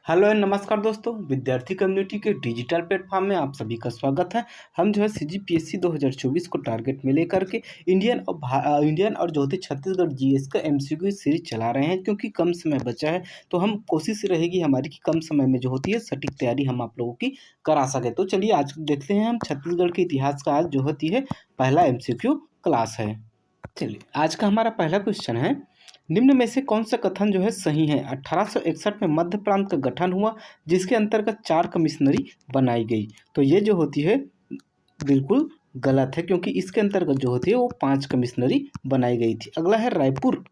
Hello and नमस्कार दोस्तों, विद्यार्थी कम्युनिटी के डिजिटल प्लेटफॉर्म में आप सभी का स्वागत है। हम जो है सीजीपीएससी 2024 को टारगेट में लेकर के इंडियन और जो होती छत्तीसगढ़ जीएस का एमसीक्यू सीरीज चला रहे हैं। क्योंकि कम समय बचा है तो हम कोशिश रहेगी हमारी कि कम समय में जो होती है सटीक तैयारी हम आप लोगों की करा सके। तो चलिए आज देखते हैं हम छत्तीसगढ़ के इतिहास का आज जो होती है पहला एमसीक्यू क्लास है। चलिए आज का हमारा पहला क्वेश्चन है, निम्न में से कौन सा कथन जो है सही है। 1861 में मध्य प्रांत का गठन हुआ जिसके अंतर्गत 4 कमिश्नरी बनाई गई। तो ये जो होती है बिल्कुल गलत है, क्योंकि इसके अंतर्गत जो होती है वो 5 कमिश्नरी बनाई गई थी। अगला है रायपुर,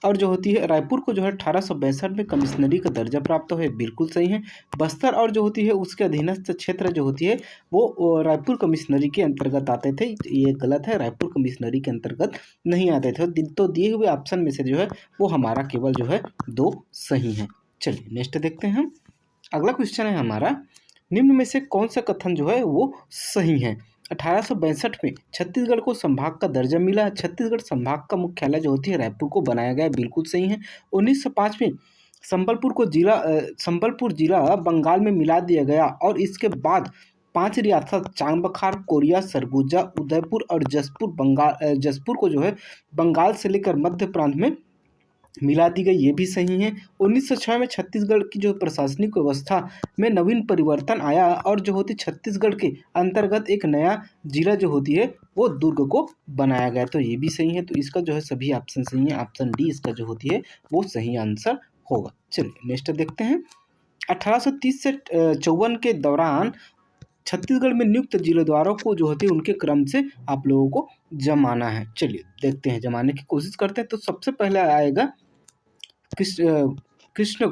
और जो होती है रायपुर को जो है 1862 में कमिश्नरी का दर्जा प्राप्त हुआ है, बिल्कुल सही है। बस्तर और जो होती है उसके अधीनस्थ क्षेत्र जो होती है वो रायपुर कमिश्नरी के अंतर्गत आते थे। ये गलत है, रायपुर कमिश्नरी के अंतर्गत नहीं आते थे। तो दिए हुए ऑप्शन में से जो है वो हमारा केवल जो है 2 सही है। चलिए नेक्स्ट देखते हैं हम। अगला क्वेश्चन है हमारा, निम्न में से कौन सा कथन जो है वो सही है। 1862 में छत्तीसगढ़ को संभाग का दर्जा मिला। छत्तीसगढ़ संभाग का मुख्यालय जो होती है रायपुर को बनाया गया, बिल्कुल सही है। 1905 में संबलपुर जिला बंगाल में मिला दिया गया और इसके बाद 5 रियासत चांगबखार, कोरिया, सरगुजा, उदयपुर और जसपुर को जो है बंगाल से लेकर मध्य प्रांत में मिला दी गई, ये भी सही है। 1906 में छत्तीसगढ़ की जो प्रशासनिक व्यवस्था में नवीन परिवर्तन आया और जो होती छत्तीसगढ़ के अंतर्गत एक नया जिला जो होती है वो दुर्ग को बनाया गया, तो ये भी सही है। तो इसका जो है सभी ऑप्शन सही है। ऑप्शन डी इसका जो होती है वो सही आंसर होगा। चलिए नेक्स्ट देखते हैं। 1830 से 54 के दौरान छत्तीसगढ़ में नियुक्त जिलेदारों को जो होती है उनके क्रम से आप लोगों को जमाना है। चलिए देखते हैं, जमाने की कोशिश करते हैं। तो सबसे पहले आएगा कृष्ण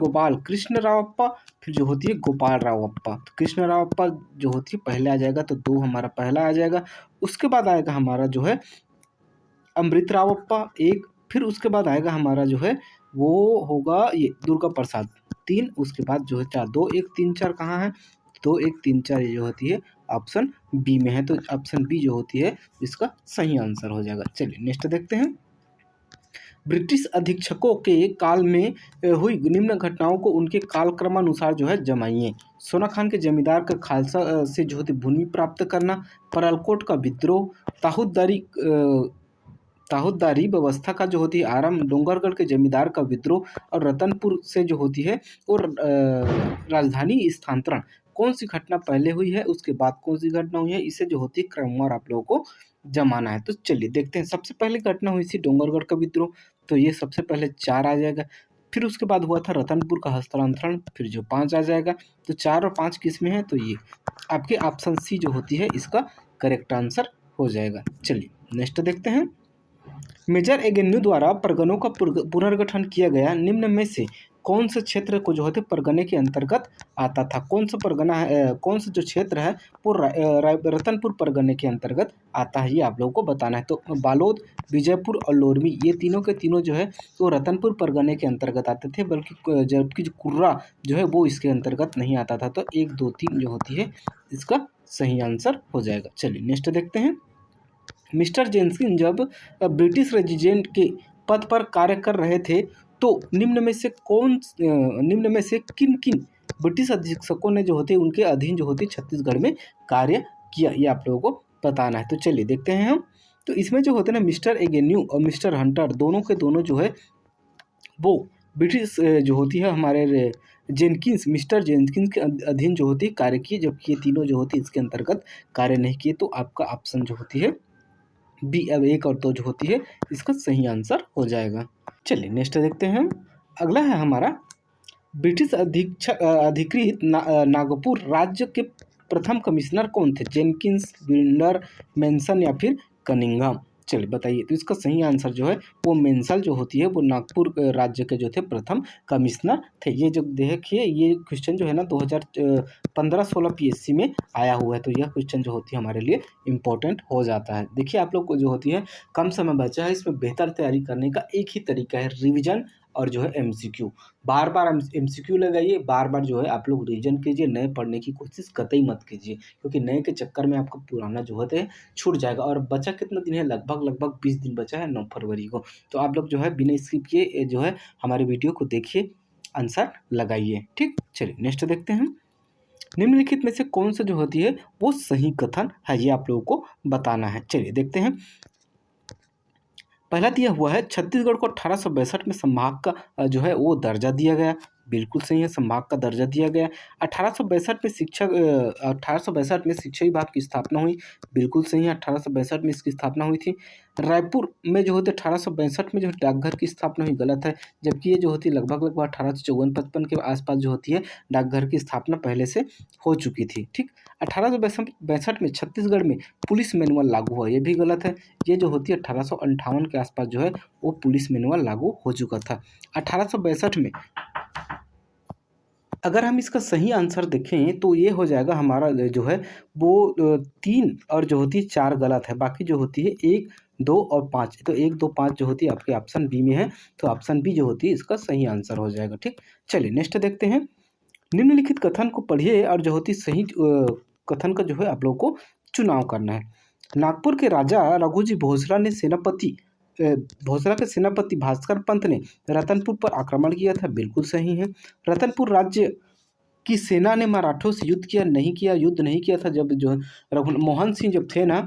रावप्पा, फिर जो होती है गोपाल रावप्पा। तो कृष्ण रावप्पा जो होती है पहले आ जाएगा, तो 2 हमारा पहला आ जाएगा। उसके बाद आएगा हमारा जो है अमृत रावप्पा 1, फिर उसके बाद आएगा हमारा जो है वो होगा ये दुर्गा प्रसाद 3, उसके बाद जो है 4, 2 1 3 4 कहाँ है, 2 1 3 4 ये जो होती है ऑप्शन बी में है। तो ऑप्शन बी जो होती है इसका सही आंसर हो जाएगा। चलिए नेक्स्ट देखते हैं। ब्रिटिश अधीक्षकों के काल में हुई निम्न घटनाओं को उनके कालक्रमानुसार जो है जमाइए। सोना खान के जमींदार का खालसा से जो होती भूमि प्राप्त करना, परलकोट का विद्रोह, ताहूदारी व्यवस्था का जो होती है आरंभ, डोंगरगढ़ के जमींदार का विद्रोह और रतनपुर से जो होती है और राजधानी स्थानांतरण। कौन सी घटना पहले हुई है उसके बाद कौन सी घटना हुई है, इसे जो होती है क्रमवार आप लोगों को जमाना है। तो चलिए देखते हैं। सबसे पहले घटना हुई थी डोंगरगढ़ का विद्रोह, तो ये सबसे पहले 4 आ जाएगा। फिर उसके बाद हुआ था रतनपुर का हस्तांतरण, फिर जो 5 आ जाएगा। तो 4 और 5 किस में है, तो ये आपके ऑप्शन सी जो होती है इसका करेक्ट आंसर हो जाएगा। चलिए नेक्स्ट देखते हैं। मेजर एगेन्यू द्वारा परगनों का पुनर्गठन किया गया, निम्न में से कौन से क्षेत्र को जो होते परगने के अंतर्गत आता था। कौन सा परगना है, कौन सा जो क्षेत्र है वो रतनपुर परगने के अंतर्गत आता है, ये आप लोगों को बताना है। तो बालोद, विजयपुर और लोरमी ये तीनों के तीनों जो है वो रतनपुर परगने के अंतर्गत आते थे, जबकि जो कुर्रा जो है वो इसके अंतर्गत नहीं आता था। तो 1 2 3 जो होती है इसका सही आंसर हो जाएगा। चलिए नेक्स्ट देखते हैं। मिस्टर जेन्सिन जब ब्रिटिश रेजिडेंट के पद पर कार्य कर रहे थे तो निम्न में से किन किन ब्रिटिश अधीक्षकों ने जो होते उनके अधीन जो होती छत्तीसगढ़ में कार्य किया, ये आप लोगों को बताना है। तो चलिए देखते हैं हम। तो इसमें जो होते हैं ना मिस्टर एगेन्यू और मिस्टर हंटर दोनों के दोनों जो है वो ब्रिटिश जो होती है हमारे मिस्टर जेनकिंस के अधीन जो होती है कार्य किए, जबकि ये तीनों जो होती है इसके अंतर्गत कार्य नहीं किए। तो आपका ऑप्शन जो होती है बी, अब 1 और 2 जो होती है इसका सही आंसर हो जाएगा। चलिए नेक्स्ट देखते हैं। अगला है हमारा ब्रिटिश अधिकृत नागपुर राज्य के प्रथम कमिश्नर कौन थे। जेनकिंस, विंडर, मेंसन या फिर कनिंघम। चलिए बताइए। तो इसका सही आंसर जो है वो मेंसल जो होती है वो नागपुर राज्य के जो थे प्रथम कमिश्नर थे। ये जो देखिए ये क्वेश्चन जो है ना 2015-16 पीएससी में आया हुआ है, तो यह क्वेश्चन जो होती है हमारे लिए इम्पोर्टेंट हो जाता है। देखिए आप लोग को जो होती है कम समय बचा है, इसमें बेहतर तैयारी करने का एक ही तरीका है, रिविजन और जो है एमसीक्यू। बार बार एमसीक्यू लगाइए, बार बार जो है आप लोग रिविजन कीजिए, नए पढ़ने की कोशिश कतई मत कीजिए, क्योंकि नए के चक्कर में आपका पुराना जो होता है छूट जाएगा। और बचा कितना दिन है, लगभग 20 दिन बचा है 9 फरवरी को। तो आप लोग जो है बिना स्किप किए जो है हमारे वीडियो को देखिए आंसर लगाइए। ठीक, चलिए नेक्स्ट देखते हैं। निम्नलिखित में से कौन सा जो होती है वो सही कथन है, ये आप लोगों को बताना है। चलिए देखते हैं। पहला दिया हुआ है छत्तीसगढ़ को 1862 में संभाग का जो है वो दर्जा दिया गया। बिल्कुल सही है, संभाग का दर्जा दिया गया। 1862 में शिक्षा विभाग की स्थापना हुई। बिल्कुल सही है, 1862 में इसकी स्थापना हुई थी। रायपुर में जो होते 1862 में जो डाकघर की स्थापना हुई, गलत है। जबकि ये जो होती है लगभग 1854-55 के आसपास जो होती है डाकघर की स्थापना पहले से हो चुकी थी। ठीक, 1862 में छत्तीसगढ़ में पुलिस मैनुअल लागू हुआ, ये भी गलत है। ये जो होती है 1858 के आसपास जो है वो पुलिस मैनुअल लागू हो चुका था। 1862 में अगर हम इसका सही आंसर देखें तो ये हो जाएगा हमारा जो है वो 3 और जो होती है 4 गलत है। बाकी जो होती है 1, 2 और 5, तो 1, 2, 5 जो होती है आपके ऑप्शन बी में है, तो ऑप्शन बी जो होती है इसका सही आंसर हो जाएगा। ठीक, चलिए नेक्स्ट देखते हैं। निम्नलिखित कथन को पढ़िए और जो होती सही कथन का जो है आप लोगों को चुनाव करना है। नागपुर के राजा रघुजी भोसला ने भोसला के सेनापति भास्कर पंत ने रतनपुर पर आक्रमण किया था। बिल्कुल सही है। रतनपुर राज्य की सेना ने मराठों से युद्ध नहीं किया था। जब जो मोहन सिंह जब थे ना,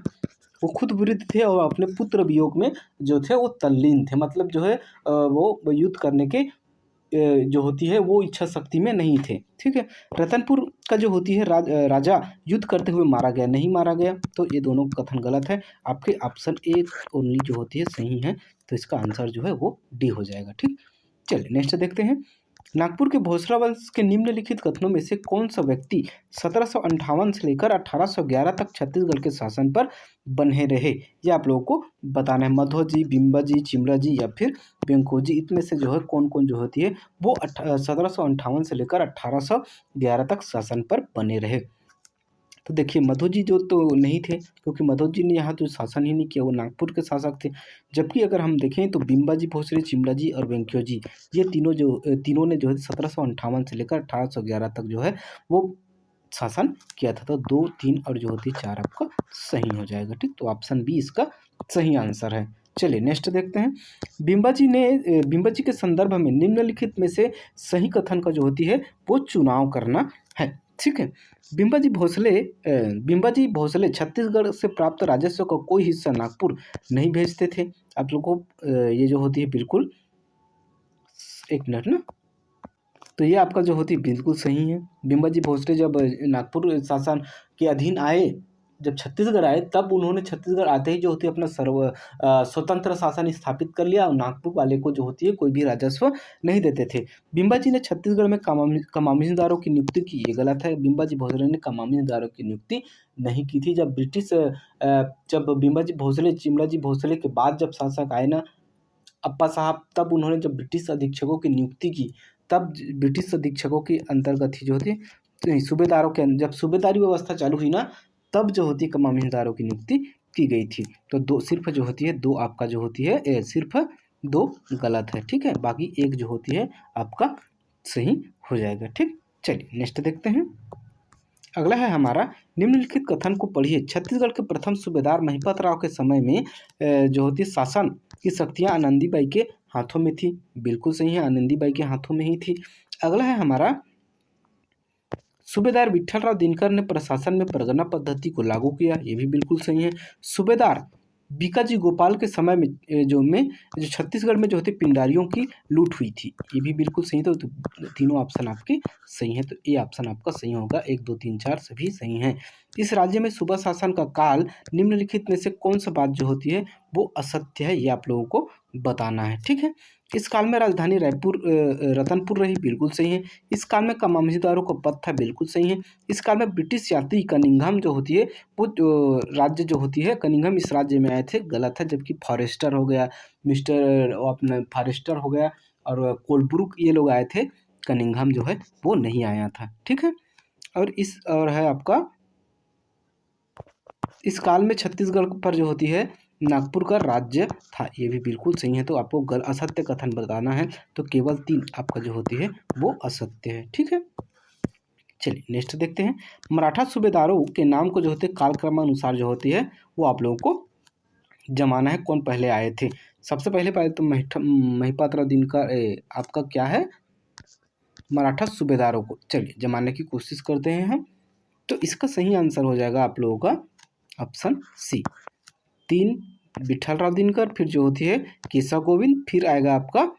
वो खुद वृद्ध थे और अपने पुत्र वियोग में जो थे वो तल्लीन थे। मतलब जो है वो युद्ध करने के जो होती है वो इच्छा शक्ति में नहीं थे। ठीक है, रतनपुर का जो होती है राजा युद्ध करते हुए मारा गया, नहीं मारा गया, तो ये दोनों कथन गलत है। आपके ऑप्शन ए ओनली जो होती है सही है, तो इसका आंसर जो है वो डी हो जाएगा। ठीक, चलिए नेक्स्ट देखते हैं। नागपुर के भोसला वंश के निम्नलिखित कथनों में से कौन सा व्यक्ति 1758 से लेकर 1811 तक छत्तीसगढ़ के शासन पर बने रहे, ये आप लोगों को बताना है। मधोजी, बिम्बाजी, चिमराजी या फिर वेंकोजी, इनमें से जो है कौन कौन जो होती है वो 1758 से लेकर 1811 तक शासन पर बने रहे। तो देखिए मधोजी जो तो नहीं थे, क्योंकि मधोजी ने यहाँ तो शासन ही नहीं किया, वो नागपुर के शासक थे। जबकि अगर हम देखें तो बिम्बाजी भोसले, चिमराजी और वेंक्योजी, ये तीनों ने जो है 1758 से लेकर 1811 तक जो है वो शासन किया था। तो 2, 3 और जो होती है 4 आपका सही हो जाएगा। ठीक, तो ऑप्शन बी इसका सही आंसर है। चलिए नेक्स्ट देखते हैं। बिम्बाजी के संदर्भ में निम्नलिखित में से सही कथन का जो होती है वो चुनाव करना है। ठीक है, बिम्बाजी भोसले छत्तीसगढ़ से प्राप्त राजस्व का कोई हिस्सा नागपुर नहीं भेजते थे। आप लोगों को ये जो होती है बिल्कुल, एक मिनट ना, तो ये आपका जो होती है बिल्कुल सही है। बिम्बाजी भोसले जब नागपुर शासन के अधीन आए, जब छत्तीसगढ़ आए, तब उन्होंने छत्तीसगढ़ आते ही जो होती है अपना स्वतंत्र शासन स्थापित कर लिया और नागपुर वाले को जो होती है कोई भी राजस्व नहीं देते थे। बिम्बाजी ने छत्तीसगढ़ में कमामीदारों की नियुक्ति की, ये गलत है। बिम्बाजी भोसले ने कमामीदारों की नियुक्ति नहीं की थी। जब बिम्बाजी भोसले, चिमराजी भोसले के बाद जब शासक आए ना अप्पा साहब, तब उन्होंने जब ब्रिटिश अधीक्षकों की नियुक्ति की, तब ब्रिटिश अधीक्षकों के अंतर्गत ही जो होती है सूबेदारों के, जब सूबेदारी व्यवस्था चालू हुई ना, तब जो होती है कमामीदारों की नियुक्ति की गई थी। तो 2 सिर्फ जो होती है 2 आपका जो होती है सिर्फ 2 गलत है। ठीक है, बाकी 1 जो होती है आपका सही हो जाएगा। ठीक, चलिए नेक्स्ट देखते हैं। अगला है हमारा, निम्नलिखित कथन को पढ़िए। छत्तीसगढ़ के प्रथम सूबेदार महिपत राव के समय में जो होती है शासन की शक्तियाँ आनंदीबाई के हाथों में थी। बिल्कुल सही है, आनंदीबाई के हाथों में ही थी। अगला है हमारा, सूबेदार विट्ठलराव दिनकर ने प्रशासन में परगना पद्धति को लागू किया, ये भी बिल्कुल सही है। सूबेदार बीकाजी गोपाल के समय में जो छत्तीसगढ़ में जो होती पिंडारियों की लूट हुई थी, ये भी बिल्कुल सही। तो तीनों ऑप्शन आपके सही हैं, तो ये ऑप्शन आपका सही होगा। 1, 2, 3, 4 सभी सही हैं। इस राज्य में सूबा शासन का काल निम्नलिखित में से कौन सा बात जो होती है वो असत्य है, ये आप लोगों को बताना है। ठीक है, इस काल में राजधानी रतनपुर रही, बिल्कुल सही है। इस काल में कमामीदारों का पद था, बिल्कुल सही है। इस काल में ब्रिटिश यात्री कनिंघम जो होती है वो राज्य जो होती है कनिंघम इस राज्य में आए थे, गलत है। जबकि फॉरेस्टर हो गया, अपने फॉरेस्टर हो गया और कोलब्रुक, ये लोग आए थे, कनिंघम जो है वो नहीं आया था। ठीक है, और है आपका, इस काल में छत्तीसगढ़ पर जो होती है नागपुर का राज्य था, ये भी बिल्कुल सही है। तो आपको असत्य कथन बताना है, तो केवल 3 आपका जो होती है वो असत्य है। ठीक है, चलिए नेक्स्ट देखते हैं। मराठा सूबेदारों के नाम को जो होते हैं कालक्रमानुसार जो होती है वो आप लोगों को जमाना है, कौन पहले आए थे। सबसे पहले तो महिपात राव दिनकर, आपका क्या है मराठा सूबेदारों को। चलिए जमाने की कोशिश करते हैं हम। तो इसका सही आंसर हो जाएगा आप लोगों का ऑप्शन सी, 3 विठलराव दिनकर, फिर जो होती है केशव गोविंद, फिर आएगा आपका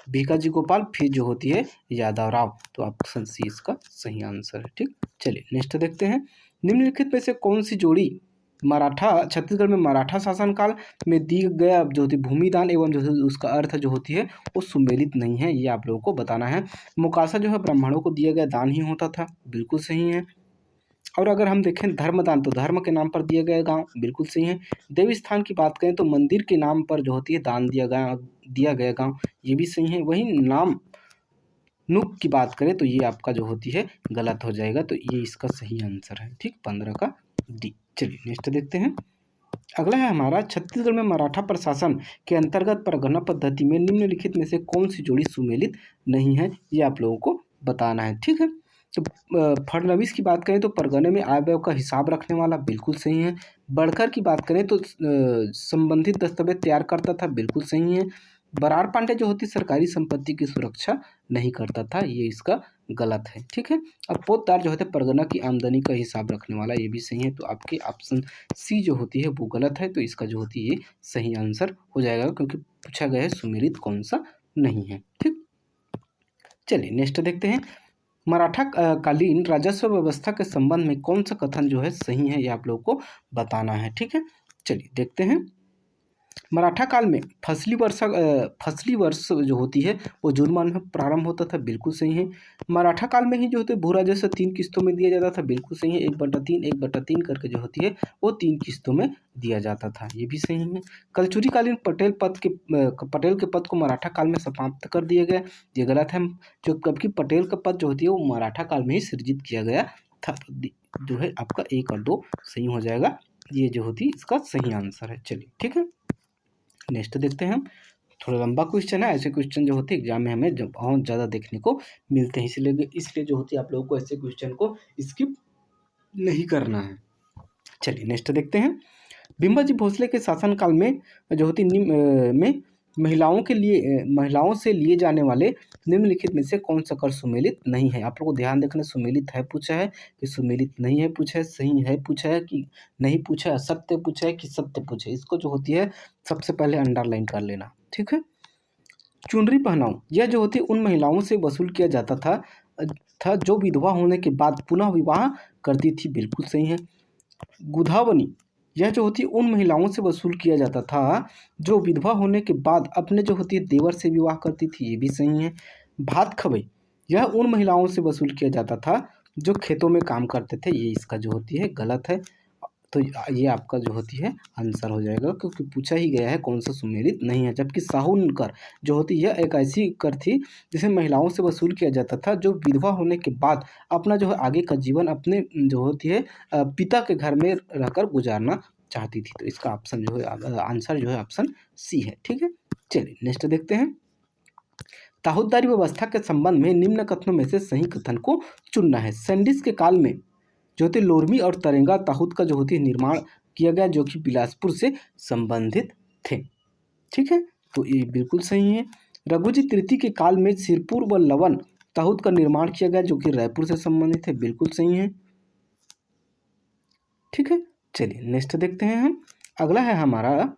भीकाजी गोपाल, फिर जो होती है यादव राव। तो ऑप्शन सी इसका सही आंसर है। ठीक, चलिए नेक्स्ट देखते हैं। निम्नलिखित में से कौन सी जोड़ी मराठा छत्तीसगढ़ में मराठा शासनकाल में दी गया जो होती भूमिदान एवं जो है उसका अर्थ जो होती है वो सुमेलित नहीं है, ये आप लोगों को बताना है। मुकासा जो है ब्राह्मणों को दिया गया दान ही होता था, बिल्कुल सही है। और अगर हम देखें धर्मदान, तो धर्म के नाम पर दिए गए गांव, बिल्कुल सही है। देव स्थान की बात करें तो मंदिर के नाम पर जो होती है दान दिया गया गांव, ये भी सही है। वहीं नाम नुक की बात करें तो ये आपका जो होती है गलत हो जाएगा, तो ये इसका सही आंसर है। ठीक, 15 का डी। चलिए नेक्स्ट देखते हैं। अगला है हमारा, छत्तीसगढ़ में मराठा प्रशासन के अंतर्गत परगना पद्धति में निम्नलिखित में से कौन सी जोड़ी सुमेलित नहीं है, ये आप लोगों को बताना है। ठीक है, तो फडणवीस की बात करें तो परगने में आय व्यय का हिसाब रखने वाला, बिल्कुल सही है। बड़कर की बात करें तो संबंधित दस्तावेज तैयार करता था, बिल्कुल सही है। बरार पांडे जो होती सरकारी संपत्ति की सुरक्षा नहीं करता था, ये इसका गलत है। ठीक है, और पोतदार जो होते परगना की आमदनी का हिसाब रखने वाला, ये भी सही है। तो आपके ऑप्शन सी जो होती है वो गलत है, तो इसका जो होती है ये सही आंसर हो जाएगा, क्योंकि पूछा गया है सुमेलित कौन सा नहीं है। ठीक, चलिए नेक्स्ट देखते हैं। मराठा कालीन राजस्व व्यवस्था के संबंध में कौन सा कथन जो है सही है, ये आप लोगों को बताना है। ठीक है, चलिए देखते हैं। मराठा काल में फसली वर्ष जो होती है वो जून माह में प्रारंभ होता था, बिल्कुल सही है। मराठा काल में ही जो होते भू राजस्व 3 किस्तों में दिया जाता था, बिल्कुल सही है। 1/3 करके जो होती है वो 3 किस्तों में दिया जाता था, ये भी सही है। कलचुरी कालीन पटेल के पद को मराठा काल में समाप्त कर दिया गया, ये गलत है। जो कब की पटेल का पद जो होती है वो मराठा काल में ही सृजित किया गया था, जो है आपका 1 और 2 सही हो जाएगा, ये जो होती है इसका सही आंसर है। चलिए ठीक है, नेक्स्ट देखते हैं हम। थोड़ा लंबा क्वेश्चन है, ऐसे क्वेश्चन जो होते हैं एग्जाम में हमें जब बहुत ज़्यादा देखने को मिलते हैं, इसलिए जो होती है आप लोगों को ऐसे क्वेश्चन को स्किप नहीं करना है। चलिए नेक्स्ट देखते हैं। बिम्बाजी भोसले के शासनकाल में जो होती में महिलाओं से लिए जाने वाले निम्नलिखित में से कौन सा कर सुमेलित नहीं है। आप लोगों को ध्यान रखना, सुमेलित है पूछा है कि सुमेलित नहीं है पूछा है, सही है पूछा है कि नहीं पूछा है, असत्य पूछा है कि सत्य पूछा है, इसको जो होती है सबसे पहले अंडरलाइन कर लेना। ठीक है, चुनरी पहनाओ, यह जो होती है उन महिलाओं से वसूल किया जाता था जो विधवा होने के बाद पुनः विवाह करती थी, बिल्कुल सही है। गुधावनी, यह जो होती है उन महिलाओं से वसूल किया जाता था जो विधवा होने के बाद अपने जो होती है देवर से विवाह करती थी, ये भी सही है। भात खबई, यह उन महिलाओं से वसूल किया जाता था जो खेतों में काम करते थे, ये इसका जो होती है गलत है। तो ये आपका जो होती है आंसर हो जाएगा, क्योंकि पूछा ही गया है कौन सा सुमेलित नहीं है। जबकि साहून कर जो होती है एक ऐसी कर थी जिसे महिलाओं से वसूल किया जाता था जो विधवा होने के बाद अपना जो है आगे का जीवन अपने जो होती है पिता के घर में रहकर गुजारना चाहती थी। तो इसका ऑप्शन जो है आंसर जो है ऑप्शन सी है। ठीक है, चलिए नेक्स्ट देखते हैं। ताहुतदारी व्यवस्था के संबंध में निम्न कथनों में से सही कथन को चुनना है। सैंडिस के काल में जो होती लोरमी और तरेंगा ताहुत का जो होती है निर्माण किया गया, जो कि बिलासपुर से संबंधित थे। ठीक है, तो ये बिल्कुल सही है। रघुजी तृतीय के काल में सिरपुर व लवन ताहुत का निर्माण किया गया, जो कि रायपुर से संबंधित है, बिल्कुल सही है। ठीक है, चलिए नेक्स्ट देखते हैं हम। अगला है हमारा,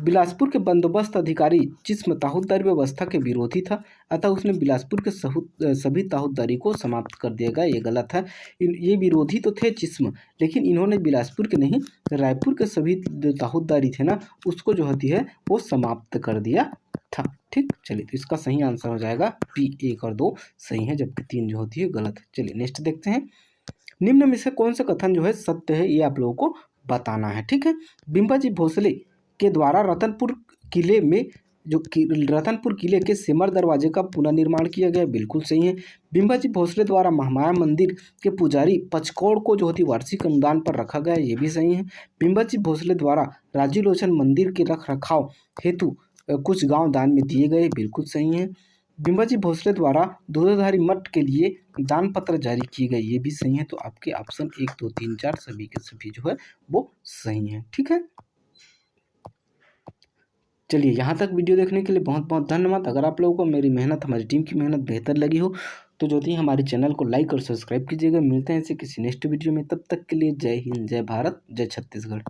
बिलासपुर के बंदोबस्त अधिकारी जिस्म ताहुतदारी व्यवस्था के विरोधी था, अतः उसने बिलासपुर के सभी ताहुतदारी को समाप्त कर दिया गया, ये गलत है। ये विरोधी तो थे जिस्म, लेकिन इन्होंने बिलासपुर के नहीं रायपुर के सभी जो ताहुतदारी थे ना उसको जो होती है वो समाप्त कर दिया था। ठीक, चलिए तो इसका सही आंसर हो जाएगा बी, 1 और 2 सही है, जबकि 3 जो होती है गलत है। चलिए नेक्स्ट देखते हैं। निम्न में से कौन सा कथन जो है सत्य है, ये आप लोगों को बताना है। ठीक है, बिम्बाजी भोसले के द्वारा रतनपुर किले के सिमर दरवाजे का पुनर्निर्माण किया गया, बिल्कुल सही है। बिम्बाजी भोसले द्वारा महामाया मंदिर के पुजारी पचकौड़ को जो होती वार्षिक अनुदान पर रखा गया, ये भी सही है। बिम्बाजी भोसले द्वारा राजीव लोचन मंदिर के रख रखाव हेतु कुछ गांव दान में दिए गए, बिल्कुल सही है। बिम्बाजी भोसले द्वारा दूधाधारी मठ के लिए दान पत्र जारी किए गए, ये भी सही है। तो आपके ऑप्शन 1, 2, 3, 4 सभी के सभी जो है वो सही है। ठीक है, चलिए यहाँ तक वीडियो देखने के लिए बहुत बहुत धन्यवाद। अगर आप लोगों को मेरी मेहनत, हमारी टीम की मेहनत बेहतर लगी हो तो जो थी हमारे चैनल को लाइक और सब्सक्राइब कीजिएगा। मिलते हैं ऐसे किसी नेक्स्ट वीडियो में, तब तक के लिए जय हिंद, जय भारत, जय छत्तीसगढ़।